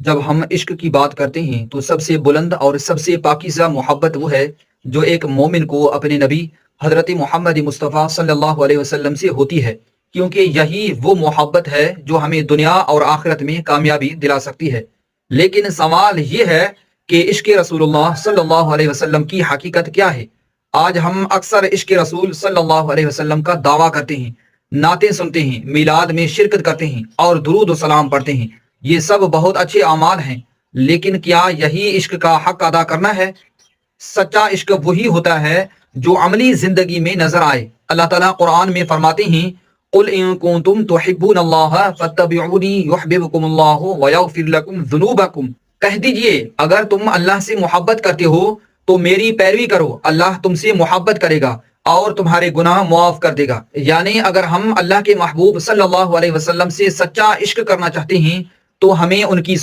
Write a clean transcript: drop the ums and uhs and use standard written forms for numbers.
جب ہم عشق کی بات کرتے ہیں تو سب سے بلند اور سب سے پاکیزہ محبت وہ ہے جو ایک مومن کو اپنے نبی حضرت محمد مصطفیٰ صلی اللہ علیہ وسلم سے ہوتی ہے، کیونکہ یہی وہ محبت ہے جو ہمیں دنیا اور آخرت میں کامیابی دلا سکتی ہے۔ لیکن سوال یہ ہے کہ عشق رسول اللہ صلی اللہ علیہ وسلم کی حقیقت کیا ہے؟ آج ہم اکثر عشق رسول صلی اللہ علیہ وسلم کا دعویٰ کرتے ہیں، نعتیں سنتے ہیں، میلاد میں شرکت کرتے ہیں اور درود و سلام پڑھتے ہیں۔ یہ سب بہت اچھے اعمال ہیں، لیکن کیا یہی عشق کا حق ادا کرنا ہے؟ سچا عشق وہی ہوتا ہے جو عملی زندگی میں نظر آئے۔ اللہ تعالیٰ قرآن میں فرماتے ہیں قُلْ إِن كُنتُمْ تُحِبُّونَ اللَّهَ فَاتَّبِعُونِي يُحْبِبْكُمُ اللَّهُ وَيَغْفِرْ لَكُمْ ذُنُوبَكُمْ۔ کہہ دیجئے اگر تم اللہ سے محبت کرتے ہو تو میری پیروی کرو، اللہ تم سے محبت کرے گا اور تمہارے گناہ معاف کر دے گا۔ یعنی اگر ہم اللہ کے محبوب صلی اللہ علیہ وسلم سے سچا عشق کرنا چاہتے ہیں تو ہمیں ان کی